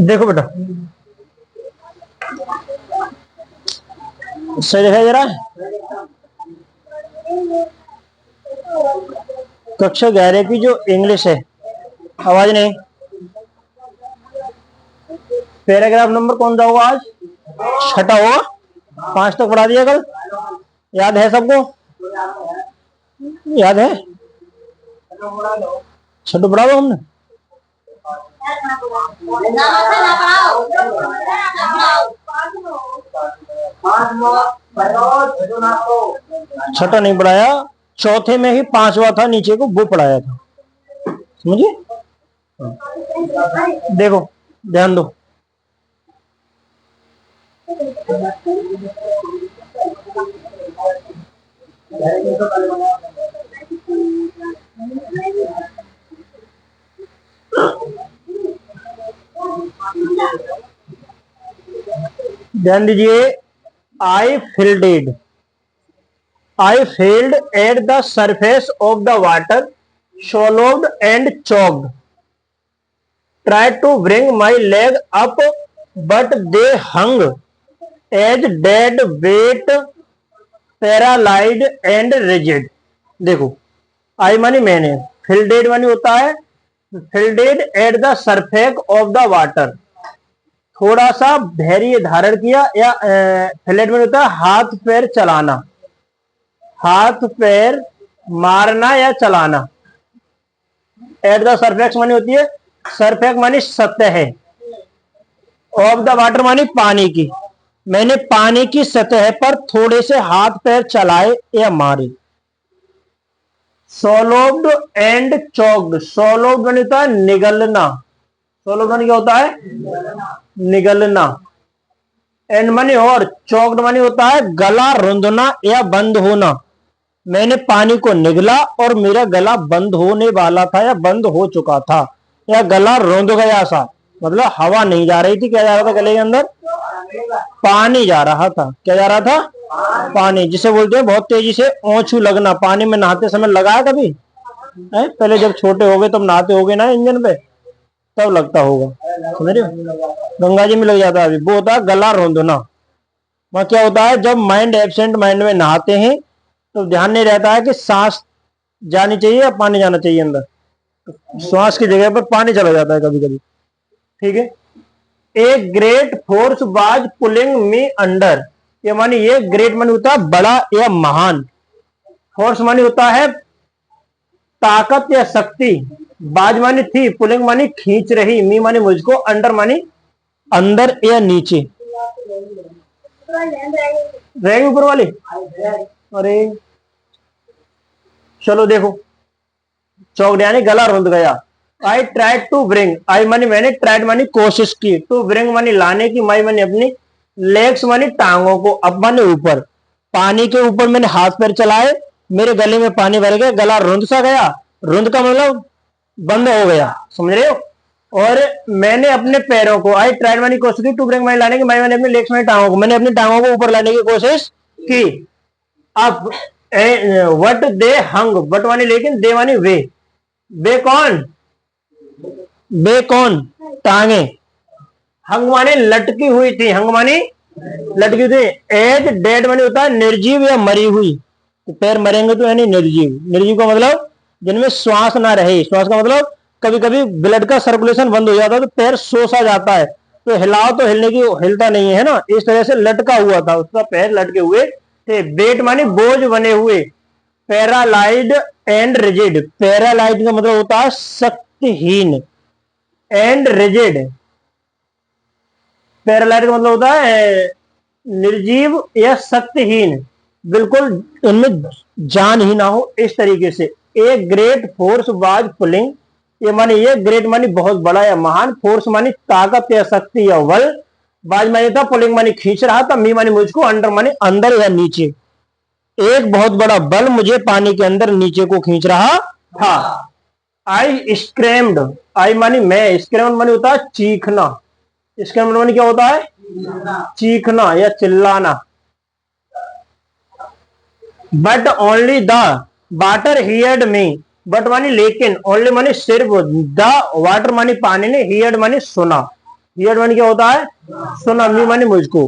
देखो बेटा, सही दिखाई दे रहा है। कक्षा 11 की जो इंग्लिश है, आवाज नहीं, पैराग्राफ नंबर कौन सा होगा आज? छठा होगा। 5 तक पढ़ा दिया कल, याद है सबको? याद है? छठो पढ़ा दो हमने। छठा नहीं पढ़ाया, चौथे में ही 5वां था नीचे को, वो पढ़ाया था, समझिए। देखो ध्यान दो, ध्यान दीजिए। आई fielded, I failed at the surface of the water, swallowed and choked. Tried to bring my leg up, but they hung as dead weight, paralyzed and rigid. देखो, I मानी मैंने, fielded मानी होता है fielded at the surface of the water, थोड़ा सा धैर्य धारण किया, या fielded मानी होता है हाथ पैर चलाना, हाथ पैर मारना या चलाना। एट द सरफेक्स मानी होती है, सरफेक्स मानी सतह है, ऑफ द वाटर मानी पानी की। मैंने पानी की सतह पर थोड़े से हाथ पैर चलाए या मारे। सोलोव्ड एंड चोक्ड, सोलोव्ड मानी होता है निगलना, सोलोव्ड मानी क्या होता है? निगलना। एंड मानी और, चोक्ड मानी होता है गला रुंधना या बंद होना। मैंने पानी को निगला और मेरा गला बंद होने वाला था या बंद हो चुका था, या गला रुंध गया सा, मतलब हवा नहीं जा रही थी। क्या जा रहा था गले के अंदर? पानी जा रहा था। क्या जा रहा था? पानी, जिसे बोलते हैं बहुत तेजी से ओंछू लगना। पानी में नहाते समय लगा है कभी? पहले जब छोटे हो गए तब नहाते होगे ना इंजन पे, तब लगता होगा, समझ रहे हो? गंगा जी में लग जाता है अभी। वो होता है गला रुंधना। वहां क्या होता है, जब माइंड एब्सेंट माइंड में नहाते हैं तो ध्यान नहीं रहता है कि सांस जानी चाहिए या पानी जाना चाहिए अंदर, श्वास की जगह पर पानी चला जाता है कभी कभी, ठीक है। A great force was pulling me under, ये मानी, ये ग्रेट मानी होता है बड़ा या महान, फोर्स मानी होता है ताकत या शक्ति, बाज मानी थी, पुलिंग मानी खींच रही, मी मानी मुझको, अंडर मानी अंदर या नीचे। रहेगी ऊपर वाली? अरे चलो देखो, चौकड यानी गला रुंध गया। आई ट्राइड टू ब्रिंग, आई मानी मैंने, ट्राइड मानी कोशिश की, टू ब्रिंग मानी लाने की, माई मानी अपनी, लेग्स मानी टांगों को, अब मानी ऊपर, पानी के ऊपर मैंने हाथ पैर चलाए, मेरे गले में पानी भर गया, गला रुंध सा गया। रुंध का मतलब बंद हो गया, समझ रहे हो? और मैंने अपने पैरों को, आई ट्राइड मानी कोशिश की, टू ब्रिंग मानी लाने की, माई मानी अपनी लेग्स मानी टांगों को, मैंने अपनी टांगों को ऊपर लाने की कोशिश की। अब वट दे हंग, बट मानी लेकिन, दे मानी वे कौन? वे कौन? टांगे। हंग माने लटकी हुई थी, हंग मानी लटकी थी। एज डेड मानी होता है निर्जीव या मरी हुई, तो पैर मरेंगे तो यानी निर्जीव। निर्जीव का मतलब जिनमें श्वास ना रहे, श्वास का मतलब कभी कभी ब्लड का सर्कुलेशन बंद हो जाता है तो पैर सोसा जाता है, तो हिलाओ तो हिलने की, हिलता नहीं है ना, इस तरह से लटका हुआ था, उसका पैर लटके हुए थे। वेट मानी बोझ बने हुए। पैरालाइज्ड एंड रिजिड, पैरालाइज्ड का मतलब होता है शक्तिहीन, एंड रिजिड, पैरालाइज्ड का मतलब होता है निर्जीव या शक्तिहीन, बिल्कुल उनमें जान ही ना हो, इस तरीके से। A great force was pulling, ये मानी, ये ग्रेट मानी बहुत बड़ा या महान, फोर्स मानी ताकत या शक्ति या बल, बाज मानी था, पुलिंग मानी खींच रहा था, मी मानी मुझको, अंडर मानी अंदर या नीचे। एक बहुत बड़ा बल मुझे पानी के अंदर नीचे को खींच रहा था। आई स्क्रेम्ड, आई मानी मैं, स्क्रेम्ड मानी होता है चीखना, स्क्रेम्ड मानी क्या होता है? चीखना या चिल्लाना। But only the water heard me, but मानी लेकिन, ओनली मानी सिर्फ, द वाटर मानी पानी ने, हियर्ड मानी सुना, हियर्ड मानी क्या होता है? सुना। मी मानी मुझको।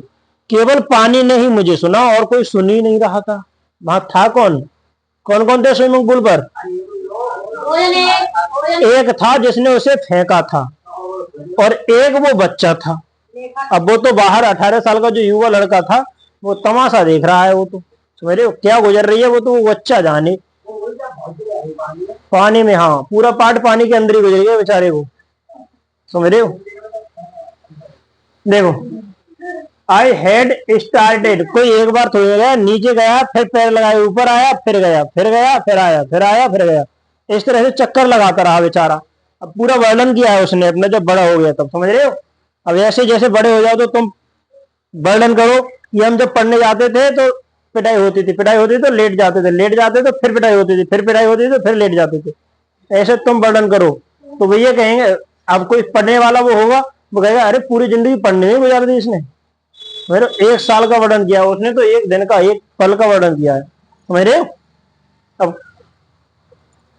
केवल पानी ने ही मुझे सुना और कोई सुन ही नहीं रहा था। वहां था कौन? कौन कौन थे स्विमिंग पूल पर? एक था जिसने उसे फेंका था और एक वो बच्चा था। अब वो तो बाहर 18 साल का जो युवा लड़का था वो तमाशा देख रहा है। वो तो समझ रहे हो क्या गुजर रही है, वो तो वो बच्चा जाने पानी में। हाँ, पूरा पार्ट पानी के अंदर ही गुजर गया बेचारे को, समझ रहे हो। देखो, आई हैड स्टार्टेड, कोई एक बार थोड़ी गया, नीचे गया, फिर पैर लगाए, ऊपर आया, फिर गया, फिर गया, फिर आया, फिर आया, फिर गया। इस तरह से चक्कर लगाता रहा बेचारा। अब पूरा वर्णन किया है उसने अपना जब बड़ा हो गया तब, समझ रहे हो। अब ऐसे जैसे बड़े हो जाओ तो तुम वर्णन करो कि हम जब पढ़ने जाते थे तो पिटाई होती थी, पिटाई होती थी तो लेट जाते थे, लेट जाते तो फिर पिटाई होती थी, फिर पिटाई होती थी तो फिर लेट जाते थे। ऐसे तुम वर्णन करो तो भैया कहेंगे, अब कोई पढ़ने वाला वो होगा, वो कहेगा अरे पूरी जिंदगी पढ़ने में गुजार दी इसने। मेरे 1 साल का वर्णन किया उसने तो 1 दिन का, 1 पल का वर्णन किया है, समझ रहे हो। अब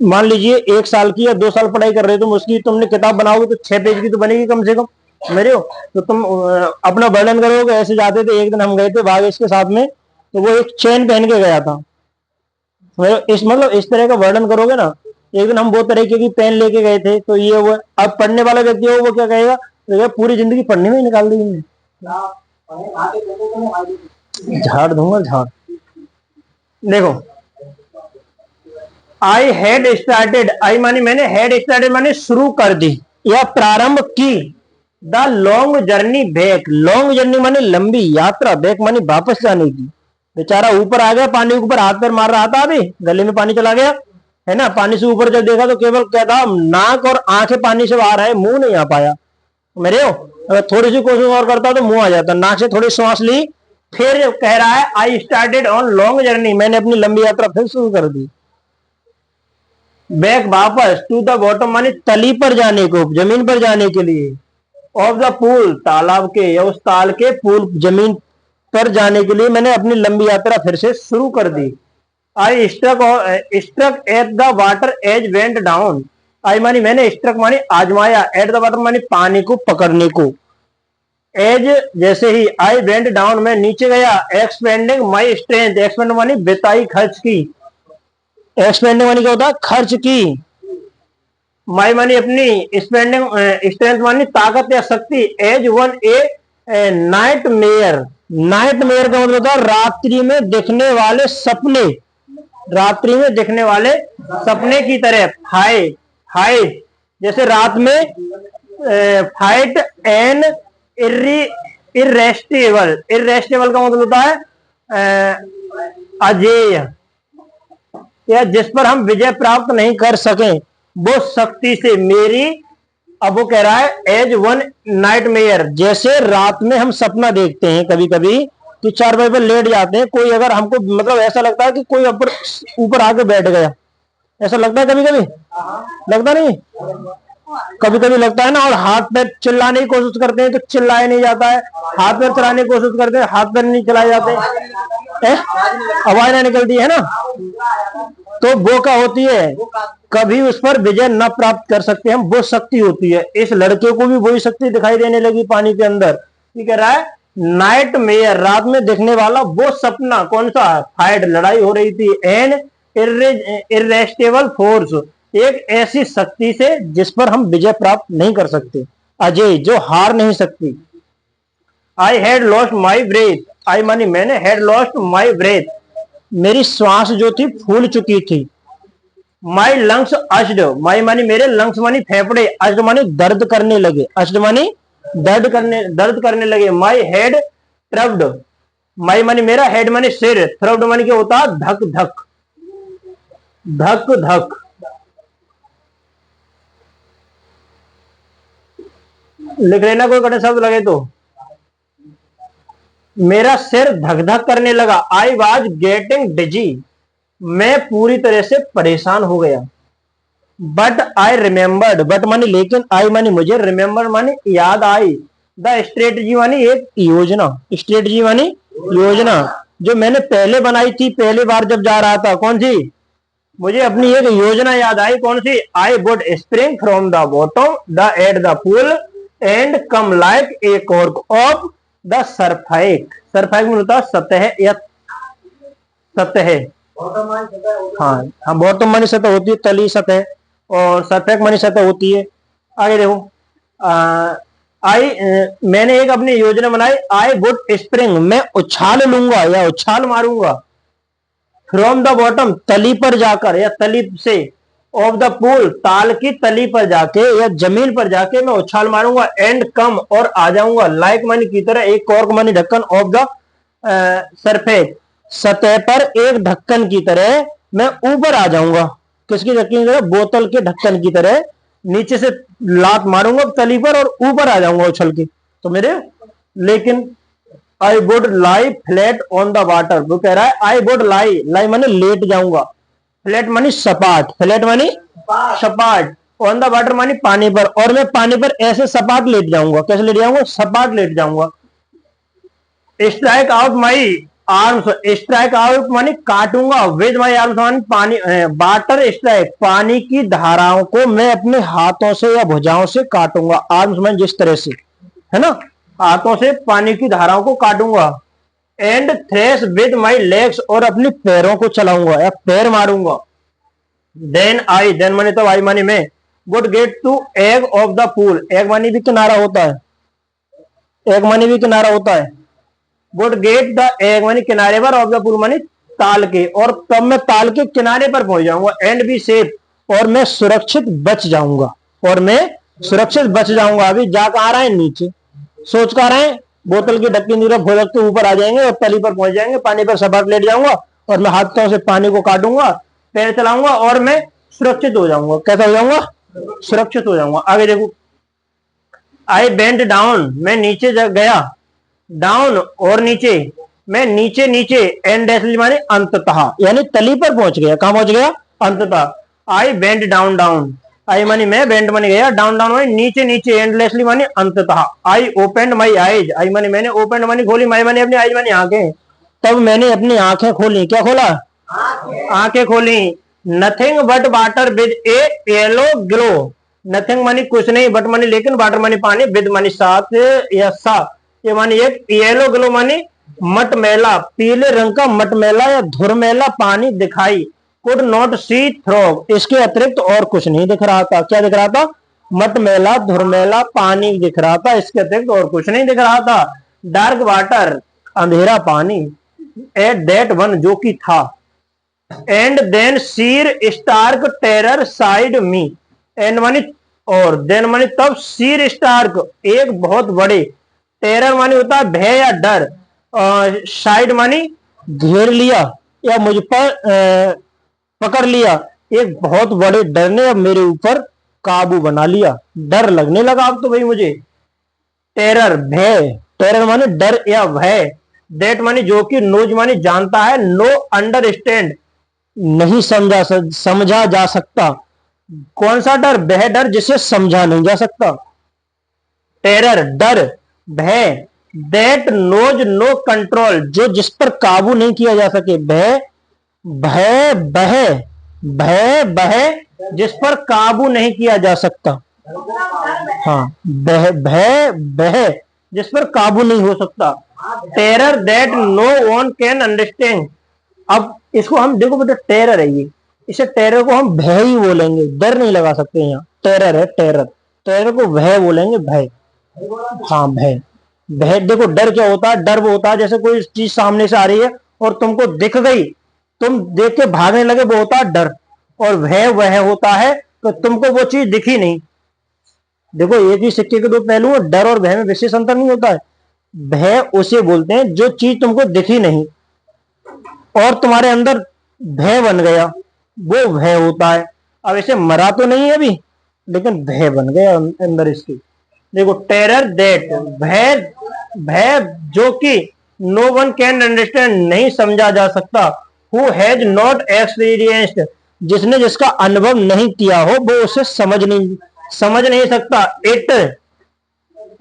मान लीजिए 1 साल की या 2 साल पढ़ाई कर रहे हो तुम, उसकी तुमने किताब बनाओगे तो 6 पेज की तो बनेगी कम से कम, समझ रहे हो। तो तुम अपना वर्णन करोगे, ऐसे जाते थे। एक दिन हम गए थे भागेश के साथ में, तो वो एक चेन पहन के गया था। इस मतलब इस तरह का वर्णन करोगे ना। एक दिन हम बहुत तरीके की पेन लेके गए थे, तो ये वो अब पढ़ने वाला व्यक्ति हो वो क्या कहेगा, तो पूरी जिंदगी पढ़ने में ही निकाल दी हमने। झाड़ दूंगा झाड़। देखो, आई हैड स्टार्टेड, आई मानी मैंने, हैड स्टार्टेड माने शुरू कर दी या प्रारंभ की। The long journey back, long journey माने लंबी यात्रा, बैक माने वापस जाने की। बेचारा ऊपर आ गया, पानी के ऊपर हाथ पैर मार रहा था, अभी गले में पानी चला गया है ना। पानी से ऊपर जब देखा तो केवल क्या था, नाक और आंखें पानी से बाहर है, मुंह नहीं आ पाया, मेरे हो। अगर थोड़ी सी कोशिश और करता तो मुंह आ जाता। नाक से थोड़ी सांस ली, फिर कह रहा है I started on long journey, मैंने अपनी लंबी यात्रा फिर शुरू कर दी। बैक वापस, टू द बॉटम माने तली पर जाने को, जमीन पर जाने के लिए। ऑफ द पूल, तालाब के या उस ताल के, पूल जमीन पर जाने के लिए मैंने अपनी लंबी यात्रा फिर से शुरू कर दी। I struck at the water edge went down, I मानी मैंने, स्ट्रक मानी आजमाया, एट द वाटर मानी पानी को पकड़ने को। एज जैसे ही, आई वेंट डाउन मैं नीचे गया, एक्सपेंडिंग माई स्ट्रेंथ, एक्सपेंड मानी बिताई खर्च की, एक्सपेंडिंग मानी क्या होता है, खर्च की। माई मानी अपनी, स्पेंडिंग स्ट्रेंथ मानी ताकत या शक्ति। एज वन ए नाइट मेयर, नाइट मेयर का मतलब होता है रात्रि में दिखने वाले सपने, रात्रि में दिखने वाले सपने की तरह। हाय हाय जैसे रात में, फाइट एन इर्रेस्टेबल, इर्रेस्टेबल का मतलब होता है अजेय, या जिस पर हम विजय प्राप्त नहीं कर सके वो शक्ति से मेरी। अब वो कह रहा है एज वन नाइट मेयर, जैसे रात में हम सपना देखते हैं कभी कभी तो 4 बजे पर लेट जाते हैं, कोई अगर हमको मतलब ऐसा लगता है कि कोई ऊपर आके बैठ गया, ऐसा लगता है कभी कभी, लगता नहीं, कभी कभी लगता है ना। और हाथ पैर चिल्लाने की कोशिश करते हैं तो चिल्लाया नहीं जाता है, हाथ पैर चलाने की कोशिश करते हैं हाथ पैर नहीं चलाए जाते, आवाज ना निकलती है ना। तो वो क्या होती है, कभी उस पर विजय न प्राप्त कर सकते हम, वो शक्ति होती है। इस लड़के को भी वही शक्ति दिखाई देने लगी पानी के अंदर। ये कह रहा है नाइट मेयर, रात में दिखने वाला वो सपना, कौन सा, फाइट लड़ाई हो रही थी, एन इर्रेस्टेबल फोर्स, एक ऐसी शक्ति से जिस पर हम विजय प्राप्त नहीं कर सकते, अजय जो हार नहीं सकती। I had lost my breath, I मानी मैंने, हैड लॉस्ट माई ब्रेथ मेरी श्वास जो थी फूल चुकी थी। माई लंग्स अश्ड, माई मानी मेरे, लंग्स मानी फेफड़े, अश्ड मानी दर्द करने लगे, अश्ड मानी दर्द करने लगे। माई हेड ट्रब्ड, माई मानी मेरा, हेड मानी सिर, थ्रब्ड मानी क्या होता है, धक धक, धक धक। लिख लेना कोई कठिन शब्द लगे तो। मेरा सिर धक धक करने लगा। आई वॉज गेटिंग डिजी, मैं पूरी तरह से परेशान हो गया। बट आई रिमेम्बर्ड, बट मानी लेकिन, आई मानी मुझे, रिमेम्बर मानी याद आई, द स्ट्रेटजी मानी एक योजना, स्ट्रेटजी मानी योजना, जो मैंने पहले बनाई थी पहली बार जब जा रहा था। कौन सी, मुझे अपनी एक योजना याद आई, कौन सी, I would spring from the bottom the at the pool and come like a cork of the surface. Surface में होता है सतह या सतह। हाँ हाँ, बॉटम मानी सतह होती है, तली सतह, और सरफेक मानी सतह होती है। आगे देखो, मैंने एक अपनी योजना बनाई। आई वुड स्प्रिंग, मैं उछाल लूंगा या उछाल मारूंगा। फ्रॉम द बॉटम, तली पर जाकर या तली से। ऑफ द पूल, ताल की तली पर जाके या जमीन पर जाके मैं उछाल मारूंगा। एंड कम, और आ जाऊंगा। लाइक मानी की तरह, एक कॉर्क मानी ढक्कन, ऑफ द सरफेस, सतह पर एक ढक्कन की तरह मैं ऊपर आ जाऊंगा। किसकी ढक्कन की तरह? बोतल के ढक्कन की तरह नीचे से लात मारूंगा तली पर और ऊपर आ जाऊंगा उछल के। तो मेरे, लेकिन I would lie flat on the water, वो कह रहा है आई वुड लाई, लाई माने लेट जाऊंगा, फ्लैट मानी सपाट, फ्लैट मानी सपाट, ऑन द वाटर मानी पानी पर, और मैं पानी पर ऐसे सपाट लेट जाऊंगा। कैसे लेट जाऊंगा? सपाट लेट जाऊंगा। Strike out my arms, strike out मानी काटूंगा, विद माई आर्म्स मानी पानी, वाटर स्ट्राइक, पानी की धाराओं को मैं अपने हाथों से या भुजाओं से काटूंगा। आर्म्स में जिस तरह से, है ना, हाथों से पानी की धाराओं को काटूंगा। And thresh with my legs, और अपने पैरों को चलाऊंगा या पैर मारूंगा। देन आई, देन मानी तो आई मानी मैं, वुड गेट टू एग ऑफ द पूल, एग मानी भी किनारा होता है, एग मानी भी किनारा होता है। वुड गेट द एग मानी किनारे पर, ऑफ द पूल मानी ताल के, और तब मैं ताल के किनारे पर पहुंच जाऊंगा। एंड बी सेफ, और मैं सुरक्षित बच जाऊंगा, और मैं सुरक्षित बच जाऊंगा। अभी जा कहां रहे हैं? नीचे। सोच कर रहे हैं बोतल की ढक्कन की तरफ भोजक के ऊपर आ जाएंगे और तली पर पहुंच जाएंगे, पानी पर सपाट लेट जाऊंगा, और मैं हाथों से पानी को काटूंगा, पैर चलाऊंगा, और मैं सुरक्षित हो जाऊंगा। कैसा हो जाऊंगा? सुरक्षित हो जाऊंगा। आगे देखो, आई बेंट डाउन, मैं नीचे गया, डाउन और नीचे, मैं नीचे नीचे, एंड माने अंततः, यानी तली पर पहुंच गया। कहां पहुंच गया? अंततः। आई बेंट डाउन, डाउन आई मानी मैं, बेंट मानी गया, डाउन डाउन मानी नीचे नीचे, एंडलेसली मानी अंततः। आई ओपेंड माई आईज, आई मानी मैंने, ओपेंड मानी खोली, माई मानी अपनी, आईज मानी आंखें, तब मैंने अपनी आंखें खोली। क्या खोला? आंखें खोली। Nothing but water with A yellow glow, nothing मानी कुछ नहीं, बट मानी लेकिन, वाटर मानी पानी, विद मानी साथ या सा, ये मानी एक, येलो ग्लो मानी मटमैला, पीले रंग का मटमैला या धुरमैला पानी दिखाई। कुड नॉट सी थ्रो, इसके अतिरिक्त और कुछ नहीं दिख रहा था। क्या दिख रहा था? मटमैला धुरमैला पानी दिख रहा था, इसके अतिरिक्त और कुछ नहीं दिख रहा था। डार्क वाटर, अंधेरा पानी, एट दैट वन, जो कि था। And then sheer stark terror side me, and मानी और, देन मानी तब, सीर स्टार्क एक बहुत बड़े, टेरर मानी होता है भय या डर, साइड मानी घेर लिया या मुझ पर पकड़ लिया, एक बहुत बड़े डर ने अब मेरे ऊपर काबू बना लिया। डर लगने लगा अब तो भाई मुझे। टेरर भय, टेरर माने डर या भय, दैट मानी जो कि, नोज मानी जानता है, नो अंडरस्टैंड नहीं समझा जा सकता। कौन सा डर? वह डर जिसे समझा नहीं जा सकता। टेरर डर, भय, दैट नोज नो कंट्रोल, जो जिस पर काबू नहीं किया जा सके। भय, भय बह, भय बह जिस पर काबू नहीं किया जा सकता। हाँ, भय बह जिस पर काबू नहीं हो सकता। Terror that no one can understand, अब इसको हम देखो बेटा, टेरर है ये, इसे टेरर को हम भय ही बोलेंगे, डर नहीं लगा सकते यहाँ। टेरर है टेरर, टेरर को भय बोलेंगे, भय। हाँ भय, भय देखो डर क्या होता है? डर वो होता है जैसे कोई चीज सामने से आ रही है और तुमको दिख गई, तुम देख के भागने लगे, वो होता है डर। और भय वह होता है तो तुमको वो चीज दिखी नहीं। देखो एक ही सिक्के के दो पहलू हैं, डर और भय में विशेष अंतर नहीं होता है। भय उसे बोलते हैं जो चीज तुमको दिखी नहीं और तुम्हारे अंदर भय बन गया, वो भय होता है। अब इसे मरा तो नहीं है अभी, लेकिन भय बन गया अंदर इसकी। देखो टेरर दैट, भय, भय जो कि नो वन कैन अंडरस्टैंड नहीं समझा जा सकता। हु हैज नॉट एक्सपीरियंस्ड, जिसने जिसका अनुभव नहीं किया हो वो उसे समझ नहीं सकता। It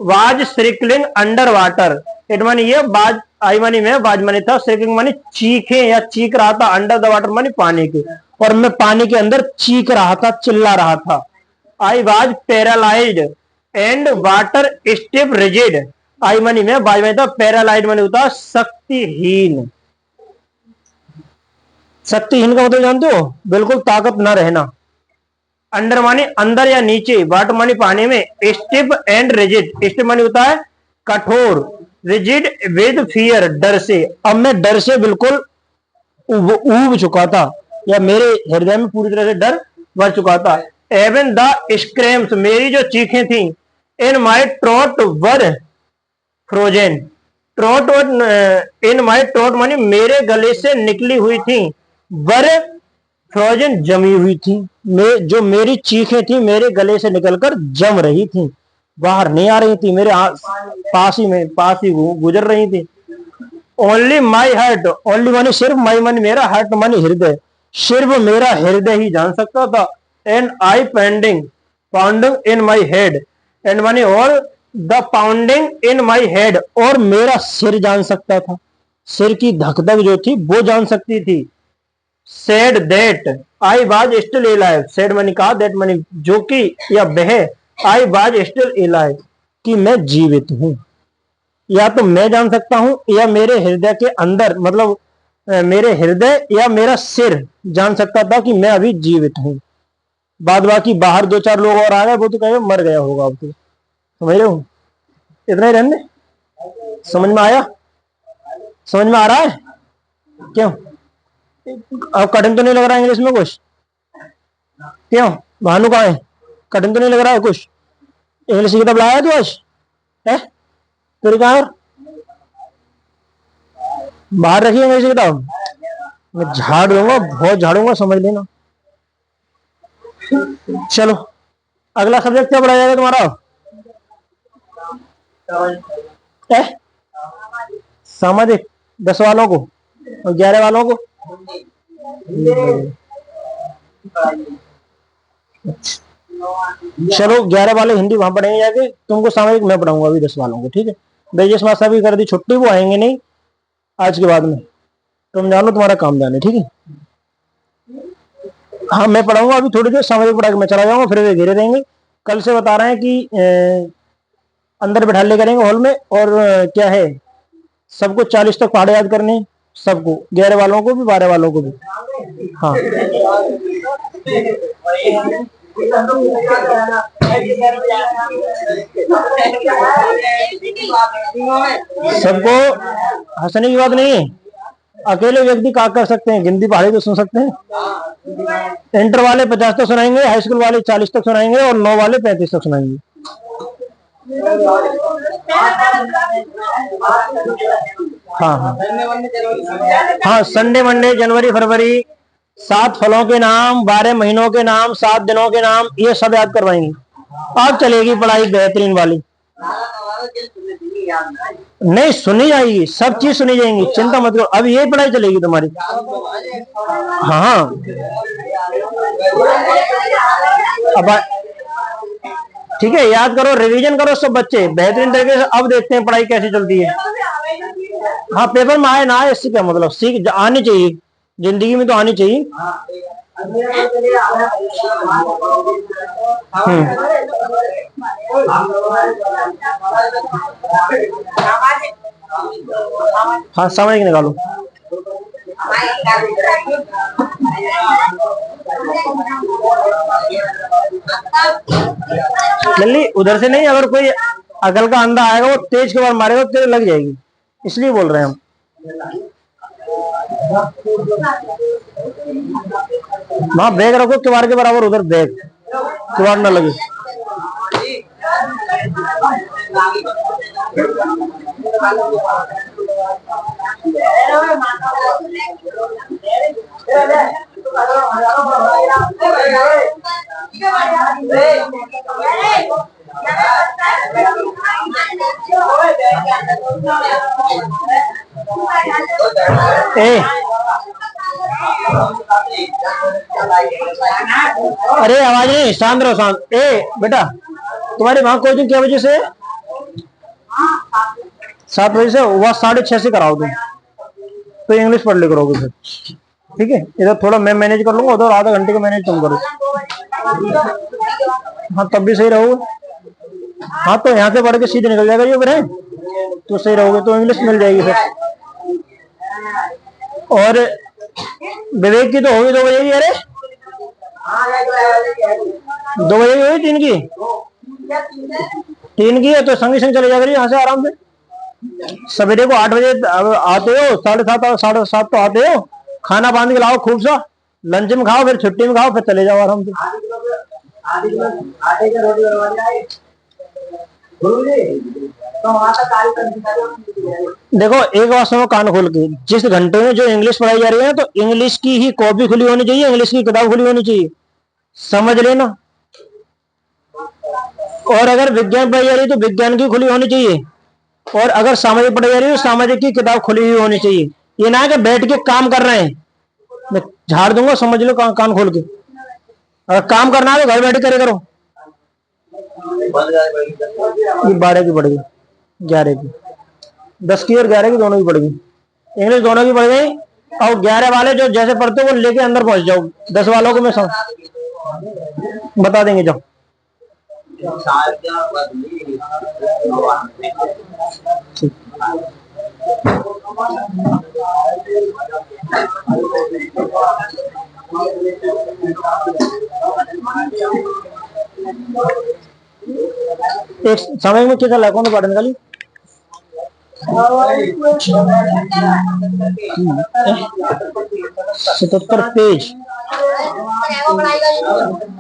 was circling under water, it मानी ये, बाज आई मानी मैं, बाज मानी था, सर्कलिंग मानी चीखे या चीख रहा था, अंडर द वाटर मानी पानी के, और मैं पानी के अंदर चीख रहा था, चिल्ला रहा था। I was paralysed, and water stiff rigid, I money में बाई में था, पैरालाइट मनी होता शक्तिहीन। शक्तिहीन का मतलब जानते हो, बिल्कुल ताकत न रहना। अंडर मानी अंदर या नीचे, वाटर मानी पानी में, स्टिफ एंड रिजिड, स्टिफ मानी होता है कठोर, रिजिड विद फियर डर से। अब मैं डर से बिल्कुल ऊब चुका था, या मेरे हृदय में पूरी तरह से डर भर चुका था। एवन द स्क्रैम्स, मेरी जो चीखें थी, इन माई ट्रोट वर फ्रोजन, ट्रोट इन माई ट्रोट मानी मेरे गले से निकली हुई थी, वर फ्रोजन जमी हुई थी, जो मेरी चीखें थी मेरे गले से निकलकर जम रही थी, बाहर नहीं आ रही थी, मेरे पास ही गुजर रही थी। ओनली माई हार्ट, ओनली मानी सिर्फ, माई मानी मेरा, हार्ट मानी हृदय, सिर्फ मेरा हृदय ही जान सकता था। And I pounding in my head, and मानी और the pounding in my head, और मेरा सिर जान सकता था, सिर की धक-धक जो थी वो जान सकती थी। Said that I was still alive, said मानी कहा, दैट मानी जो कि या वह, आई वाज स्टिल एलाइव कि मैं जीवित हूं। या तो मैं जान सकता हूं, या मेरे हृदय के अंदर, मतलब मेरे हृदय या मेरा सिर जान सकता था कि मैं अभी जीवित हूं। बाद बाकी बाहर दो चार लोग और आ गए, वो तो कहे मर गया होगा, अब तो समझ रहे हो। इतना ही रहने, समझ में आया, समझ में आ रहा है क्यों? अब कठिन तो नहीं लग रहा है इंग्लिश में कुछ? क्यों भानु कहाँ है? कठिन तो नहीं लग रहा है कुछ? इंग्लिश की किताब लाया तू आज है? तेरी कहाँ और बाहर रखी इंग्लिश की किताब? मैं झाड़ दूंगा, बहुत झाड़ूंगा, समझ लेना। चलो अगला सब्जेक्ट क्या पढ़ाया जाएगा तुम्हारा? सामाजिक 10 वालों को और 11 वालों को। चलो 11 वाले हिंदी वहां पढ़ेंगे जाके, तुमको सामाजिक मैं पढ़ाऊंगा अभी 10 वालों को, ठीक है। ब्रजेश मास्टर भी कर दी छुट्टी, वो आएंगे नहीं आज के बाद में, तुम जानो तुम्हारा काम जाने, ठीक है। हाँ मैं पढ़ाऊंगा अभी थोड़ी देर, सामाजिक पढ़ा के मैं चला जाऊंगा, फिर वे घेरे रहेंगे। कल से बता रहे हैं कि अंदर बैठा ले करेंगे हॉल में, और क्या है, सबको 40 तक पहाड़े याद करने, सबको, 11 वालों को भी 12 वालों को भी। हाँ सबको हंसने की बात नहीं है, अकेले व्यक्ति क्या कर सकते हैं, गिनती पहाड़ी तो सुन सकते हैं। इंटर वाले 50 तक सुनाएंगे, हाई स्कूल वाले 40 तक सुनाएंगे, और 9 वाले 35 तक सुनाएंगे। हाँ हाँ हाँ, संडे मंडे जनवरी फरवरी, 7 फलों के नाम, 12 महीनों के नाम, 7 दिनों के नाम, ये सब याद करवाएंगे। अब चलेगी पढ़ाई बेहतरीन वाली। नहीं सुनी जाएगी, सब चीज सुनी जाएंगी, चिंता मत करो, अब ये पढ़ाई चलेगी तुम्हारी। हाँ अब ठीक है, याद करो, रिवीजन करो सब बच्चे बेहतरीन तरीके से। अब देखते हैं पढ़ाई कैसी चलती है। हाँ पेपर में आए ना आए इससे क्या मतलब, सीख आनी चाहिए, जिंदगी में तो आनी चाहिए। हाँ समझ के निकालो। जल्दी उधर से नहीं, अगर कोई अकल का अंधा आएगा वो तेज के बार मारेगा, तेज लग जाएगी, इसलिए बोल रहे हैं हम। वहां बैग रखो किवाड़ के बराबर, उधर बैग किवाड़ ना लगे। अरे आवाज नहीं, शांत रहो, शांत। बेटा तुम्हारी वहां कोचिंग क्या बजे से? 7 बजे से, वह 6:30 से कराओ तुम, तो इंग्लिश पढ़ ले करोगे फिर, ठीक है। इधर थोड़ा मैं मैनेज कर लूंगा, उधर आधा घंटे का मैनेज तुम करो। हाँ तब भी सही रहोगे। हाँ तो यहाँ से पढ़ के सीधे निकल जाएगा ये फिर, तो सही रहोगे तो इंग्लिश मिल जाएगी फिर। और विवेक की तो होगी 2 बजे की, अरे 2 बजे की हुई, 3 की, 3 की है तो संग संग चले जाकर यहाँ से आराम से। सवेरे को 8 बजे आते हो, 7:30 7:30 तो आते हो, खाना बांध के लाओ खूब सा, लंच में खाओ, फिर छुट्टी में खाओ, फिर चले जाओ आराम से। देखो एक बात सुनो कान खोल के, जिस घंटे में जो इंग्लिश पढ़ाई जा रही है तो इंग्लिश की ही कॉपी खुली होनी चाहिए, इंग्लिश की किताब खुली होनी चाहिए, समझ लेना। और अगर विज्ञान पढ़ाई जा रही है तो विज्ञान की खुली होनी चाहिए, और अगर सामाजिक पढ़ाई जा रही है तो सामाजिक की किताब खुली हुई होनी चाहिए। ये ना कि बैठ के काम कर रहे हैं, मैं झाड़ दूंगा, समझ लो कान खोल के। अगर काम करना है तो घर बैठ करे करो। ये 12 की पड़ गई, 11 की, 10 की और 11 की दोनों की पड़ गई, इंग्लिश दोनों की पड़ गई। और 11 वाले जो जैसे पढ़ते हो वो लेके अंदर पहुंच जाओ, 10 वालों को मैं बता देंगे जाओ। एक समय में क्या कौन पढ़ने निकाली 77 पेज।